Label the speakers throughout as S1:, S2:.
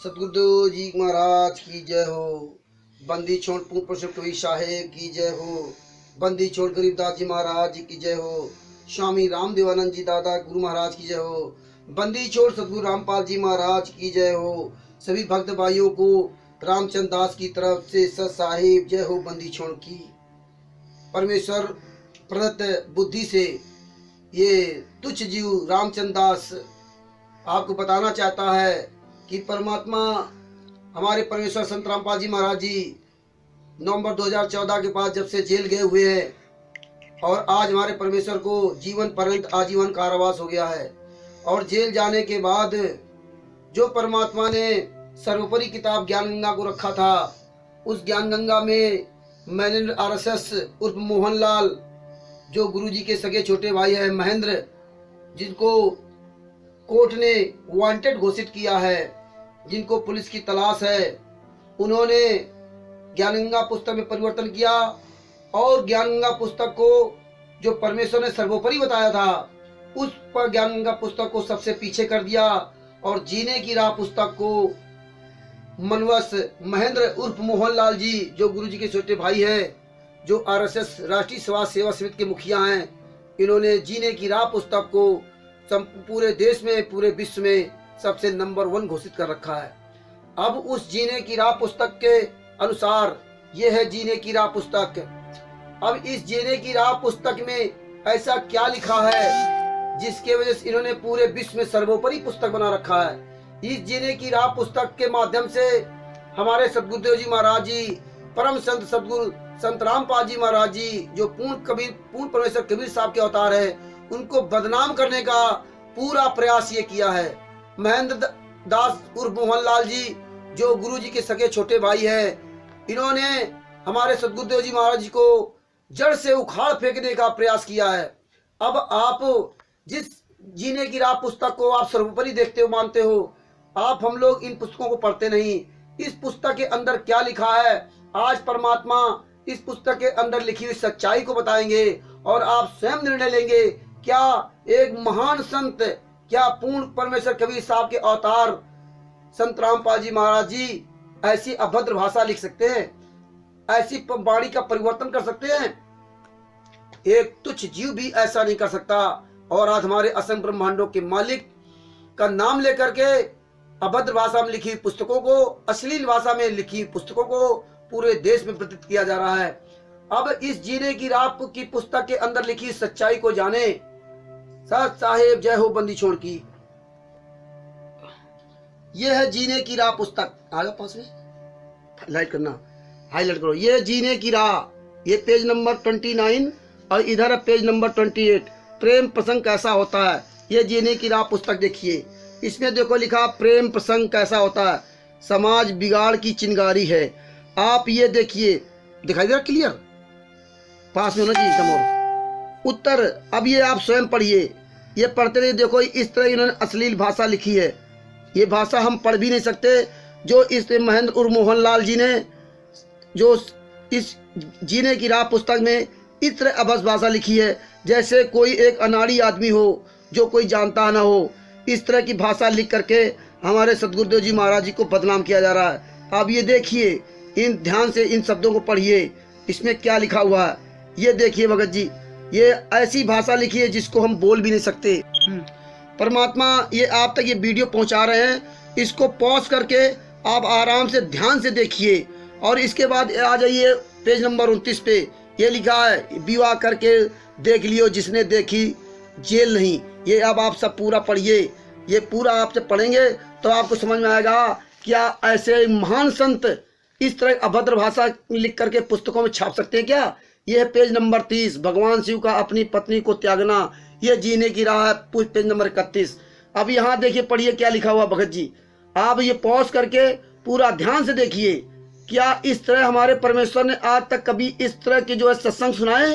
S1: सतगुरुदेव जी महाराज की जय हो। बंदी छोड़ पूर्ण पुरुष कवि साहेब की जय हो। बंदी छोड़ गरीबदास जी महाराज जी की जय हो। स्वामी राम देवानंद जी दादा गुरु महाराज की जय हो। बंदी छोड़ सतगुरु रामपाल जी महाराज की जय हो। सभी भक्त भाइयों को रामचंद्र दास की तरफ से सत साहिब जय हो। बंदी छोड़ की परमेश्वर प्रदत्त बुद्धि से ये तुच्छ जीव रामचंद्र दास आपको बताना चाहता है कि परमात्मा हमारे परमेश्वर संत रामपाल जी महाराज जी नवंबर 2014 के बाद जब से जेल गए हुए हैं और आज हमारे परमेश्वर को जीवन पर्यंत आजीवन कारावास हो गया है। और जेल जाने के बाद जो परमात्मा ने सर्वोपरि किताब ज्ञान गंगा को रखा था, उस ज्ञान गंगा में मैनेंद्र RSS उर्फ मोहनलाल, जो गुरुजी के सगे छोटे भाई है महेंद्र, जिनको कोर्ट ने वांटेड घोषित किया है, जिनको पुलिस की तलाश है, उन्होंने ज्ञानगंगा पुस्तक में परिवर्तन किया और ज्ञानगंगा पुस्तक को जो परमेश्वर ने सर्वोपरि बताया था उस पर ज्ञानगंगा पुस्तक को सबसे पीछे कर दिया और जीने की राह पुस्तक को मनवस महेंद्र उर्फ मोहनलाल जी, जो गुरुजी के छोटे भाई हैं, जो RSS राष्ट्रीय समाज सेवा समिति के मुखिया हैं, इन्होंने जीने की राह पुस्तक को पूरे देश में पूरे विश्व में सबसे नंबर 1 घोषित कर रखा है। अब उस जीने की राह पुस्तक के अनुसार ये है जीने की राह पुस्तक। अब इस जीने की राह पुस्तक में ऐसा क्या लिखा है जिसके वजह से इन्होंने पूरे विश्व में सर्वोपरि पुस्तक बना रखा है। इस जीने की राह पुस्तक के माध्यम से हमारे सतगुरुदेव जी महाराज जी, परम संत सतगुरु संत रामपाल जी महाराज जी, जो पूर्ण परमेश्वर कबीर साहब के अवतार है, उनको बदनाम करने का पूरा प्रयास ये किया है। महेंद्र दास उर्फ मोहनलाल जी, जो गुरु जी के सगे छोटे भाई हैं, इन्होंने हमारे सतगुरुदेव जी महाराज जी को जड़ से उखाड़ फेंकने का प्रयास किया है। अब आप जिस जीने की राह पुस्तक को आप सर्वोपरि देखते हो, मानते हो, आप हम लोग इन पुस्तकों को पढ़ते नहीं। इस पुस्तक के अंदर क्या लिखा है, आज परमात्मा इस पुस्तक के अंदर लिखी हुई सच्चाई को बताएंगे और आप स्वयं निर्णय लेंगे क्या एक महान संत, क्या पूर्ण परमेश्वर कबीर साहब के अवतार संत रामपाल जी महाराज जी ऐसी अभद्र भाषा लिख सकते हैं, ऐसी वाणी का परिवर्तन कर सकते हैं? एक तुच्छ जीव भी ऐसा नहीं कर सकता। और आज हमारे असंख्य ब्रह्मांडों के मालिक का नाम लेकर के अभद्र भाषा में लिखी पुस्तकों को, अश्लील भाषा में लिखी पुस्तकों को पूरे देश में प्रतीत किया जा रहा है। अब इस जीने की राह की पुस्तक के अंदर लिखी सच्चाई को जाने। सत साहेब जय हो। बंदी छोड़ की यह है जीने की राह पुस्तक। आगे पास में हाईलाइट करना, हाईलाइट करो। ये जीने की राह, ये पेज नंबर 29 और इधर है पेज नंबर 28। प्रेम प्रसंग कैसा होता है, ये जीने की राह पुस्तक देखिए। इसमें देखो लिखा प्रेम प्रसंग कैसा होता है, समाज बिगाड़ की चिंगारी है। आप ये देखिए, दिखाई दे रहा क्लियर, पास में होना चाहिए एकदम। और उत्तर अब ये आप स्वयं पढ़िए, ये पढ़ते रहिए। देखो इस तरह इन्होंने अश्लील भाषा लिखी है, ये भाषा हम पढ़ भी नहीं सकते। जो इस महेंद्र उर्फ मोहनलाल जी ने जो इस जीने की राह पुस्तक में इस तरह अभद्र भाषा लिखी है, जैसे कोई एक अनाड़ी आदमी हो जो कोई जानता ना हो। इस तरह की भाषा लिख करके हमारे सतगुरुदेव जी महाराज जी को बदनाम किया जा रहा है। आप ये देखिए, इन ध्यान से इन शब्दों को पढ़िए, इसमें क्या लिखा हुआ है ये देखिए। भगत जी, ये ऐसी भाषा लिखी है जिसको हम बोल भी नहीं सकते। परमात्मा ये आप तक ये वीडियो पहुंचा रहे हैं, इसको पॉज करके आप आराम से ध्यान से देखिए। और इसके बाद आ जाइए पेज नंबर 29 पे, ये लिखा है विवाह करके देख लियो जिसने देखी जेल नहीं। ये अब आप सब पूरा पढ़िए, ये पूरा आप जब पढ़ेंगे तो आपको समझ में आएगा क्या ऐसे महान संत इस तरह अभद्र भाषा लिख करके पुस्तकों में छाप सकते हैं क्या। यह है पेज नंबर 30, भगवान शिव का अपनी पत्नी को त्यागना, यह जीने की राह है, पेज नंबर 31। अब यहाँ देखिए, पढ़िए क्या लिखा हुआ भगत जी। आप ये पॉज करके पूरा ध्यान से देखिए। क्या इस तरह हमारे परमेश्वर ने आज तक कभी इस तरह के जो है सत्संग सुनाए?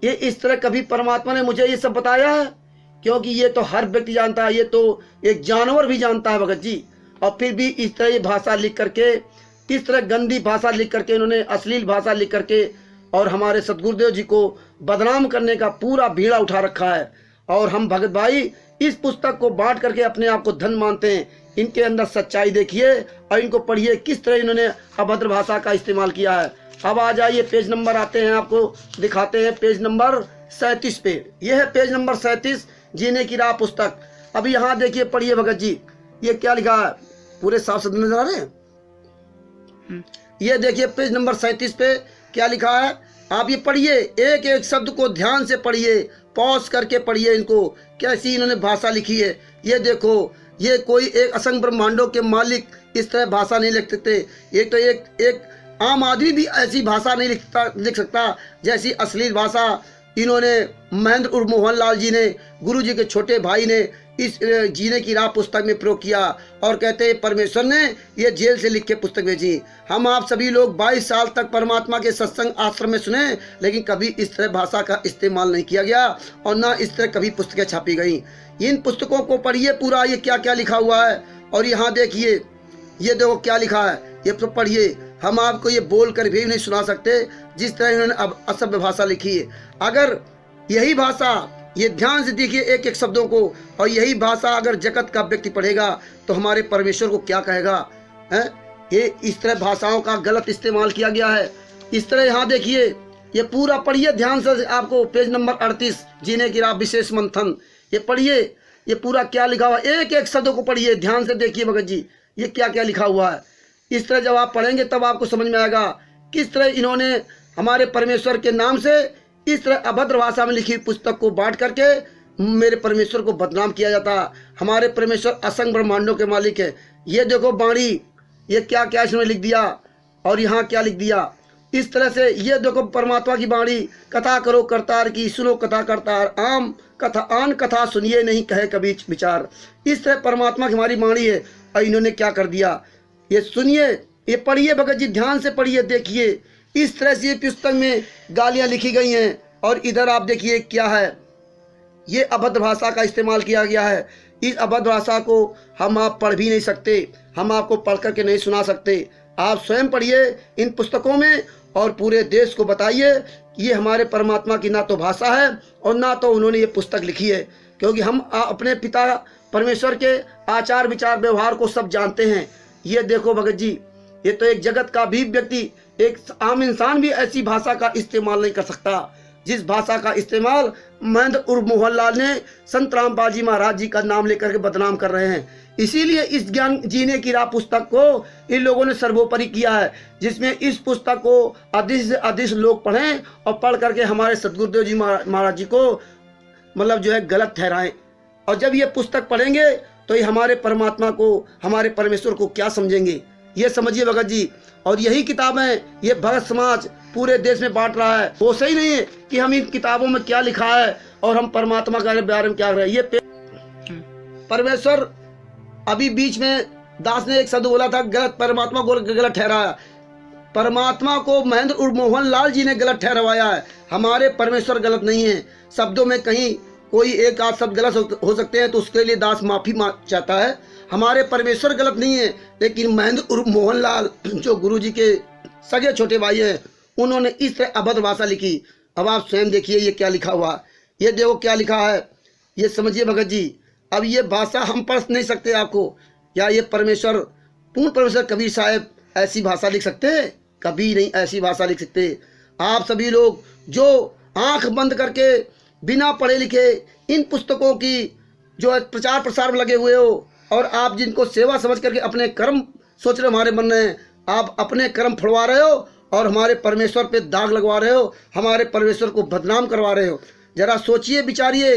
S1: ये इस तरह कभी परमात्मा ने मुझे ये सब बताया है? क्योंकि ये तो हर व्यक्ति जानता है, ये तो एक जानवर भी जानता है भगत जी। और फिर भी इस तरह ये भाषा लिख करके, इस तरह गंदी भाषा लिख करके, इन्होंने अश्लील भाषा लिख करके और हमारे सतगुरुदेव जी को बदनाम करने का पूरा बीड़ा उठा रखा है। और हम भगत भाई इस पुस्तक को बांट करके अपने आप को धन मानते हैं। इनके अंदर सच्चाई देखिए और इनको पढ़िए किस तरह इन्होंने अभद्र भाषा का इस्तेमाल किया है। अब आ जाइए, पेज नंबर आते हैं, आपको दिखाते हैं पेज नंबर 37 पे। यह है पेज नंबर 37, जीने की राह पुस्तक। अभी यहाँ देखिए, पढ़िए भगत जी, ये क्या लिखा है, पूरे साफ शब्द नजर आ रहे हैं। ये देखिए पेज नंबर 37 पे क्या लिखा है, आप ये पढ़िए, एक एक शब्द को ध्यान से पढ़िए, पॉज करके पढ़िए इनको, कैसी इन्होंने भाषा लिखी है। ये देखो, ये कोई एक असंख्य ब्रह्मांडों के मालिक इस तरह भाषा नहीं लिख सकते। ये तो एक आम आदमी भी ऐसी भाषा नहीं लिख सकता जैसी अश्लील भाषा इन्होंने महेंद्र उर्फ मोहनलाल जी ने, गुरु जी के छोटे भाई ने इस जीने की राह पुस्तक में प्रयोग किया। और कहते हैं परमेश्वर ने ये जेल से लिख के पुस्तक भेजी। हम आप सभी लोग 22 साल तक परमात्मा के सत्संग आश्रम में सुने, लेकिन कभी इस तरह भाषा का इस्तेमाल नहीं किया गया और ना इस तरह कभी पुस्तकें छापी गई। इन पुस्तकों को पढ़िए पूरा, ये क्या क्या लिखा हुआ है। और यहाँ देखिए, ये देखो क्या लिखा है, ये तो पढ़िए। हम आपको ये बोल कर भी नहीं सुना सकते जिस तरह इन्होंने अब असभ्य भाषा लिखी है। अगर यही भाषा, ये ध्यान से देखिए एक एक शब्दों को, और यही भाषा अगर जगत का व्यक्ति पढ़ेगा तो हमारे परमेश्वर को क्या कहेगा, हैं? ये इस तरह भाषाओं का गलत इस्तेमाल किया गया है। इस तरह यहाँ देखिए, ये पूरा पढ़िए ध्यान से, आपको पेज नंबर 38, जीने की राह विशेष मंथन, ये पढ़िए, ये पूरा क्या लिखा हुआ, एक एक शब्दों को पढ़िए, ध्यान से देखिए भगत जी, ये क्या क्या लिखा हुआ है। इस तरह जब आप पढ़ेंगे तब आपको समझ में आएगा किस तरह इन्होंने हमारे परमेश्वर के नाम से इस तरह अभद्र भाषा में लिखी पुस्तक को बांट करके मेरे परमेश्वर को बदनाम किया जाता। हमारे परमेश्वर असंख्य ब्रह्मांडों के मालिक है। ये देखो बाणी, ये क्या क्या इसमें लिख दिया, और यहाँ क्या लिख दिया। इस तरह से ये देखो परमात्मा की बाणी, कथा करो करतार की, सुनो कथा करतार, आन कथा सुनिए नहीं कहे कभी विचार। इस तरह परमात्मा की हमारी बाणी है, और इन्होंने क्या कर दिया, ये सुनिए, ये पढ़िए भगत जी, ध्यान से पढ़िए, देखिए इस तरह से ये पुस्तक में गालियां लिखी गई हैं। और इधर आप देखिए क्या है, ये अभद्र भाषा का इस्तेमाल किया गया है। इस अभद्र भाषा को हम आप पढ़ भी नहीं सकते, हम आपको पढ़ करके नहीं सुना सकते। आप स्वयं पढ़िए इन पुस्तकों में और पूरे देश को बताइए ये हमारे परमात्मा की ना तो भाषा है और ना तो उन्होंने ये पुस्तक लिखी है। क्योंकि हम अपने पिता परमेश्वर के आचार विचार व्यवहार को सब जानते हैं। ये देखो भगत जी, ये तो एक जगत का भी व्यक्ति, एक आम इंसान भी ऐसी भाषा का इस्तेमाल नहीं कर सकता जिस भाषा का इस्तेमाल महेंद्र उर्फ मोहनलाल ने संत रामपाल जी महाराज जी का नाम लेकर के बदनाम कर रहे हैं। इसीलिए इस ज्ञान जीने की राह पुस्तक को इन लोगों ने सर्वोपरि किया है, जिसमें इस पुस्तक को अधिक से अधिक लोग पढ़ें और पढ़ करके हमारे सदगुरुदेव जी महाराज जी को मतलब जो है गलत ठहराएं। और जब ये पुस्तक पढ़ेंगे तो ये हमारे परमात्मा को, हमारे परमेश्वर को क्या समझेंगे, ये समझिए भगत जी। और यही किताबें ये भगत समाज पूरे देश में बांट रहा है। वो सही नहीं है कि हम इन किताबों में क्या लिखा है और हम परमात्मा के बारे में क्या कर रहे हैं। ये परमेश्वर, अभी बीच में दास ने एक शब्द बोला था गलत, परमात्मा को गलत ठहराया। परमात्मा को महेंद्र उर्फ मोहनलाल जी ने गलत ठहरवाया है, हमारे परमेश्वर गलत नहीं है। शब्दों में कहीं कोई एक आध शब्द गलत हो सकते हैं तो उसके लिए दास माफी चाहता है। हमारे परमेश्वर गलत नहीं है, लेकिन महेंद्र उर्फ मोहनलाल जो गुरु जी के सगे छोटे भाई हैं, उन्होंने इस तरह अभद्र भाषा लिखी। अब आप स्वयं देखिए ये क्या लिखा हुआ, ये देखो क्या लिखा है, ये समझिए भगत जी। अब ये भाषा हम पढ़ नहीं सकते आपको, या ये परमेश्वर, पूर्ण परमेश्वर कबीर साहब ऐसी भाषा लिख सकते हैं? कभी नहीं ऐसी भाषा लिख सकते। आप सभी लोग जो आंख बंद करके बिना पढ़े लिखे इन पुस्तकों की जो प्रचार प्रसार में लगे हुए हो, और आप जिनको सेवा समझ करके अपने कर्म सोच रहे हमारे मन में, आप अपने कर्म फुड़वा रहे हो और हमारे परमेश्वर पे दाग लगवा रहे हो, हमारे परमेश्वर को बदनाम करवा रहे हो। जरा सोचिए विचारिए,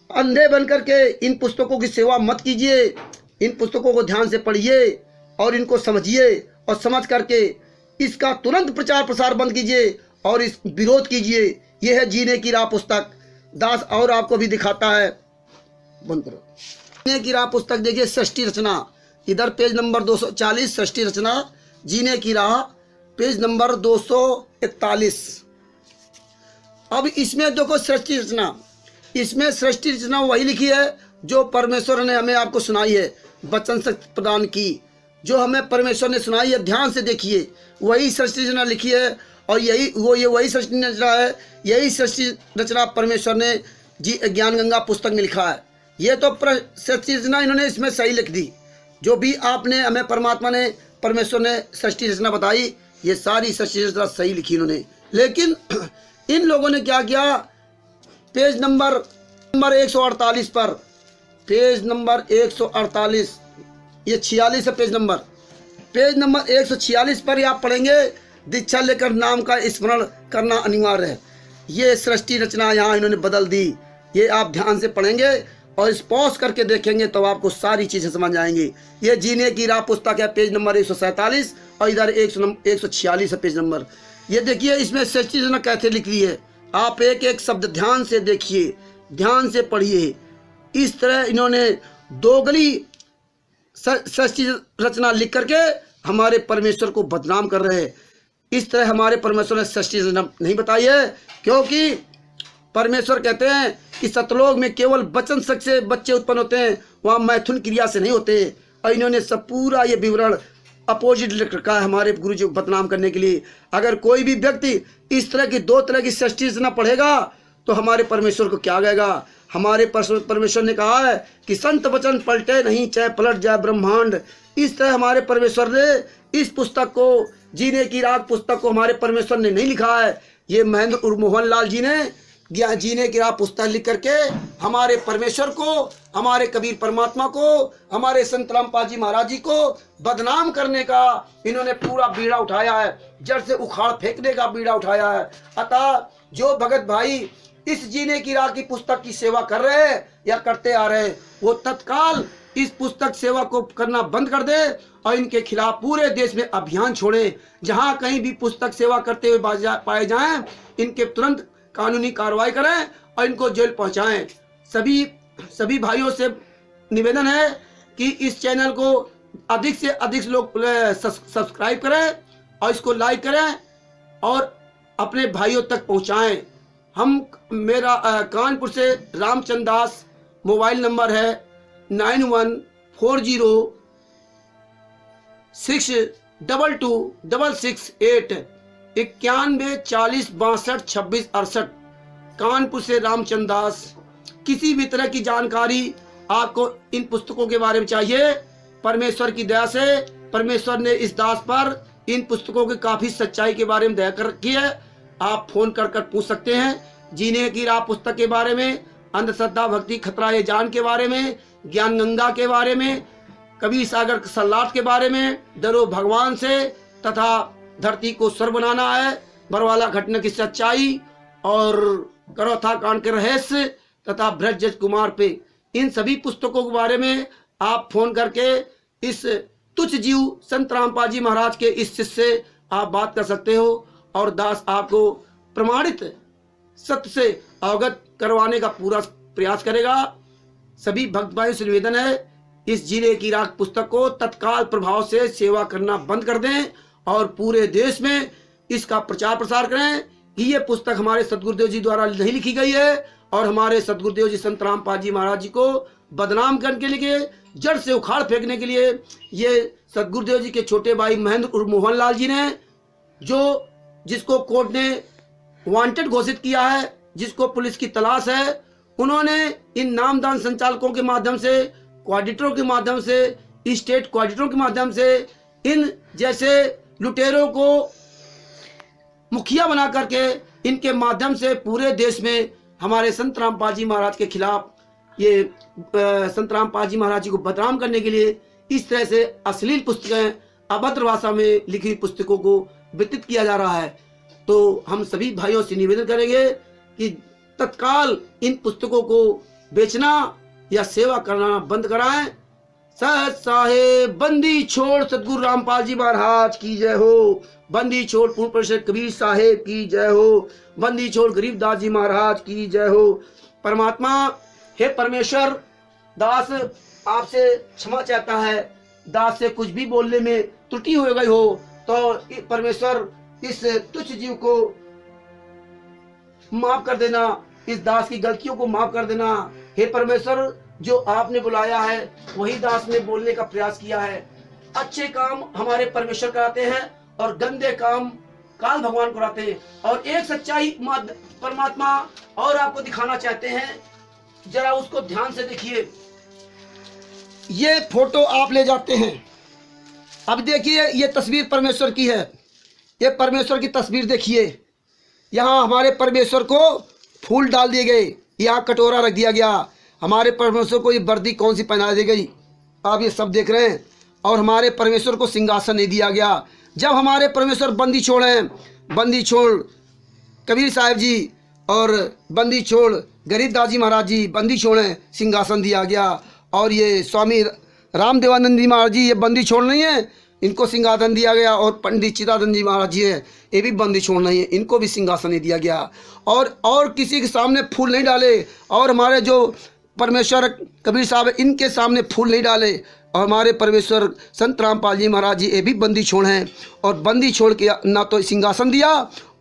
S1: अंधे बन करके इन पुस्तकों की सेवा मत कीजिए। इन पुस्तकों को ध्यान से पढ़िए और इनको समझिए, और समझ करके इसका तुरंत प्रचार प्रसार बंद कीजिए और इस विरोध कीजिए। यह है जीने की राह पुस्तक। दास और आपको भी दिखाता है, बंद करो। जीने की राह पुस्तक देखिए, सृष्टि रचना, इधर पेज नंबर 240, सृष्टि रचना जीने की राह, पेज नंबर 241। अब इसमें देखो सृष्टि रचना, इसमें सृष्टि रचना वही लिखी है जो परमेश्वर ने हमें आपको सुनाई है, वचन शक्ति प्रदान की, जो हमें परमेश्वर ने सुनाई है। ध्यान से देखिए, वही सृष्टि रचना लिखी है, और वही सृष्टि रचना है। यही सृष्टि रचना परमेश्वर ने ज्ञान गंगा पुस्तक में लिखा है। ये तो सृष्टि रचना इन्होंने इसमें सही लिख दी, जो भी आपने हमें परमात्मा ने परमेश्वर ने सृष्टि रचना बताई, ये सारी सृष्टि रचना सही लिखी इन्होंने। लेकिन इन लोगों ने क्या किया, पेज नंबर 148 पर, पेज नंबर 148, ये 46 है पेज नंबर 146 पर आप पढ़ेंगे, दीक्षा लेकर नाम का स्मरण करना अनिवार्य है। ये सृष्टि रचना यहाँ इन्होंने बदल दी। ये आप ध्यान से पढ़ेंगे और इस पॉज करके देखेंगे तो आपको सारी चीज़ें समझ आएंगी। ये जीने की राह पुस्तक है, पेज नंबर 147 और इधर 146 है पेज नंबर। ये देखिए इसमें सृष्टि रचना कैसे लिख रही है। आप एक एक शब्द ध्यान से देखिए, ध्यान से पढ़िए। इस तरह इन्होंने दोगली सृष्टि रचना लिख करके हमारे परमेश्वर को बदनाम कर रहे हैं। इस तरह हमारे परमेश्वर ने सृष्टि रचना नहीं बताई है, क्योंकि परमेश्वर कहते हैं कि सतलोक में केवल वचन शक से बच्चे उत्पन्न होते हैं, वहाँ मैथुन क्रिया से नहीं होते। और इन्होंने सब पूरा ये विवरण अपोजिट लिख रखा है हमारे गुरु जी को बदनाम करने के लिए। अगर कोई भी व्यक्ति इस तरह की दो तरह की सृष्टि रचना पढ़ेगा तो हमारे परमेश्वर को क्या गएगा। हमारे परमेश्वर ने कहा है कि संत वचन पलटे नहीं, चाहे पलट जाए ब्रह्मांड। इस तरह हमारे परमेश्वर ने इस पुस्तक को, जीने की राह पुस्तक को हमारे परमेश्वर ने नहीं लिखा है। ये महेंद्र उर्फ मोहनलाल जी ने जीने की राह पुस्तक लिख करके हमारे परमेश्वर को, हमारे कबीर परमात्मा को, हमारे संत रामपाल जी महाराज जी को बदनाम करने का इन्होंने पूरा बीड़ा उठाया है, जड़ से उखाड़ फेंकने का बीड़ा उठाया है। अतः जो भगत भाई इस जीने की राह की पुस्तक की सेवा कर रहे हैं या करते आ रहे हैं, वो तत्काल इस पुस्तक सेवा को करना बंद कर दे और इनके खिलाफ पूरे देश में अभियान छोड़े। जहां कहीं भी पुस्तक सेवा करते हुए पाए जाएं, इनके तुरंत कानूनी कार्रवाई करें और इनको जेल पहुंचाएं। सभी भाइयों से निवेदन है कि इस चैनल को अधिक से अधिक लोग सब्सक्राइब करें और इसको लाइक करें और अपने भाइयों तक पहुंचाएं। मेरा कानपुर से रामचंद्र दास, मोबाइल नंबर है 9140622668 9140622668। कानपुर से रामचंद्र दास। किसी भी तरह की जानकारी आपको इन पुस्तकों के बारे में चाहिए, परमेश्वर की दया से परमेश्वर ने इस दास पर इन पुस्तकों की काफी सच्चाई के बारे में दया कर रखी है। आप फोन कर पूछ सकते हैं। जीने की राह पुस्तक के बारे में, अंधश्रद्धा भक्ति खतरा ये जान के बारे में, ज्ञान गंगा के बारे में, कबीर सागर सलाट के बारे में, डरो भगवान से तथा धरती को स्वर बनाना है, बरवाला घटना की सच्चाई और करौथा कांड के रहस्य तथा ब्रजज कुमार पे, इन सभी पुस्तकों के बारे में आप फोन करके इस तुच्छ जीव संत रामपाल जी महाराज के इस शिष्य से आप बात कर सकते हो और दास आपको प्रमाणित सत्य से अवगत करवाने का पूरा प्रयास करेगा। सभी भक्त भाइयों से निवेदन है, इस जीने की राह पुस्तक को तत्काल प्रभाव से सेवा करना बंद कर दें और पूरे देश में इसका प्रचार प्रसार करें कि ये पुस्तक हमारे सतगुरुदेव जी द्वारा नहीं लिखी गई है और हमारे सतगुरुदेव जी संत रामपाल जी महाराज जी को बदनाम करने के लिए, जड़ से उखाड़ फेंकने के लिए ये सतगुरुदेव जी के छोटे भाई महेंद्र उर्फ मोहनलाल जी ने, जिसको कोर्ट ने वांटेड घोषित किया है, जिसको पुलिस की तलाश है, उन्होंने इन नामदान संचालकों के माध्यम से, कोऑर्डिनेटरों के माध्यम से, स्टेट कोऑर्डिनेटरों के माध्यम से इन जैसे लुटेरों को मुखिया बना करके इनके माध्यम से पूरे देश में हमारे संत रामपाल जी महाराज के खिलाफ, ये संत रामपाल जी महाराज जी को बदनाम करने के लिए इस तरह से अश्लील पुस्तकें, अभद्र भाषा में लिखी हुई पुस्तकों को वितरित किया जा रहा है। तो हम सभी भाइयों से निवेदन करेंगे कि तत्काल इन पुस्तकों को बेचना या सेवा करना बंद कराएं। सत साहेब बंदी छोड़ सतगुरु रामपाल जी महाराज की जय हो। बंदी छोड़ पूर्ण परिषद कबीर साहेब की जय हो। बंदी छोड़ गरीबदास जी महाराज की जय हो। परमात्मा हे परमेश्वर, दास आपसे क्षमा चाहता है, दास से कुछ भी बोलने में त्रुटि हो गई हो तो परमेश्वर इस तुच्छ जीव को माफ कर देना, इस दास की गलतियों को माफ कर देना। हे परमेश्वर, जो आपने बुलाया है वही दास ने बोलने का प्रयास किया है। अच्छे काम हमारे परमेश्वर कराते हैं और गंदे काम काल भगवान कराते हैं। और एक सच्चाई परमात्मा और आपको दिखाना चाहते हैं, जरा उसको ध्यान से देखिए। ये फोटो आप ले जाते हैं। अब देखिए ये तस्वीर परमेश्वर की है, ये परमेश्वर की तस्वीर देखिए। यहाँ हमारे परमेश्वर को फूल डाल दिए गए, यहाँ कटोरा रख दिया गया, हमारे परमेश्वर को ये वर्दी कौन सी पहना दी गई, आप ये सब देख रहे हैं। और हमारे परमेश्वर को सिंहासन नहीं दिया गया। जब हमारे परमेश्वर बंदी छोड़ हैं, बंदी छोड़ कबीर साहब जी और बंदी छोड़ गरीबदास जी महाराज जी बंदी छोड़ हैं, सिंहासन दिया गया। और ये स्वामी रामदेवानंद जी महाराज जी ये बंदी छोड़ नहीं है, इनको सिंहासन दिया गया। और पंडित चिदानंद जी महाराज जी हैं, ये भी बंदी छोड़ नहीं है, इनको भी सिंहासन नहीं दिया गया। और किसी के सामने फूल नहीं डाले। और हमारे जो परमेश्वर कबीर साहब इनके सामने फूल नहीं डाले। और हमारे परमेश्वर संत रामपाल जी महाराज जी ये भी बंदी छोड़ हैं, और बंदी छोड़ के ना तो सिंहासन दिया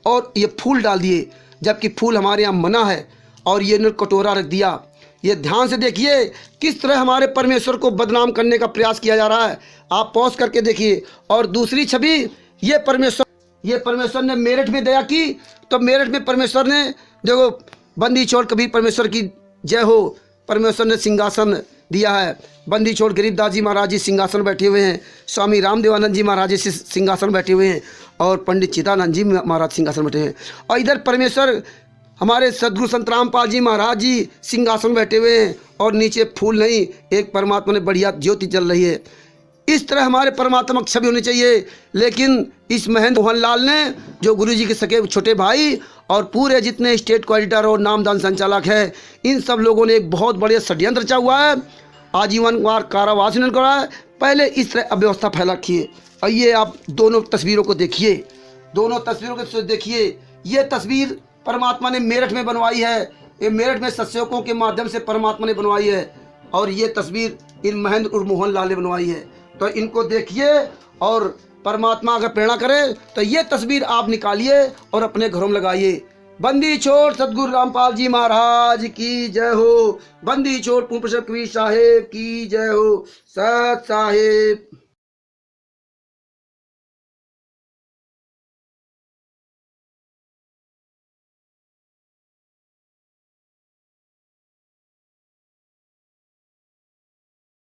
S1: और ये फूल डाल दिए, जबकि फूल हमारे यहाँ मना है। और ये इन्होंने कटोरा रख दिया। ये ध्यान से देखिए किस तरह हमारे परमेश्वर को बदनाम करने का प्रयास किया जा रहा है, आप पॉज करके देखिए। और दूसरी छवि ये परमेश्वर ने मेरठ में दया की, तो मेरठ में परमेश्वर ने देखो बंदी छोड़ कबीर परमेश्वर की जय हो, परमेश्वर ने सिंहासन दिया है। बंदी छोड़ गरीबदास जी महाराज जी सिंहासन बैठे हुए हैं, स्वामी रामदेवानंद जी महाराज जी सिंहासन बैठे हुए हैं, और पंडित चिदानंद जी महाराज सिंहासन बैठे हैं। और इधर परमेश्वर हमारे सदगुरु संत रामपाल जी महाराज जी सिंहासन बैठे हुए हैं, और नीचे फूल नहीं, एक परमात्मा ने बढ़िया ज्योति जल रही है। इस तरह हमारे परमात्मा की छवि होनी चाहिए। लेकिन इस महेंद्र मोहन लाल ने, जो गुरु जी के सके छोटे भाई और पूरे जितने स्टेट कोऑर्डिनेटर और नामदान संचालक है, इन सब लोगों ने एक बहुत बड़े षड्यंत्र रचा हुआ है, आजीवन कारावास इन्होंने करा है। पहले इस तरह अव्यवस्था फैला रखी है। और ये आप दोनों तस्वीरों को देखिए, दोनों तस्वीरों को देखिए। ये तस्वीर परमात्मा ने मेरठ में बनवाई है, ये मेरठ में सत्संगों के माध्यम से परमात्मा ने बनवाई है। और ये तस्वीर इन महेंद्र और मोहन लाल ने बनवाई है। तो इनको देखिए, और परमात्मा अगर प्रेरणा करे तो ये तस्वीर आप निकालिए और अपने घरों में लगाइए। बंदी छोड़ सदगुरु रामपाल जी महाराज की जय हो। बंदी छोड़ पूर्ण प्रसाद कबीर साहेब की जय हो। सत साहेब।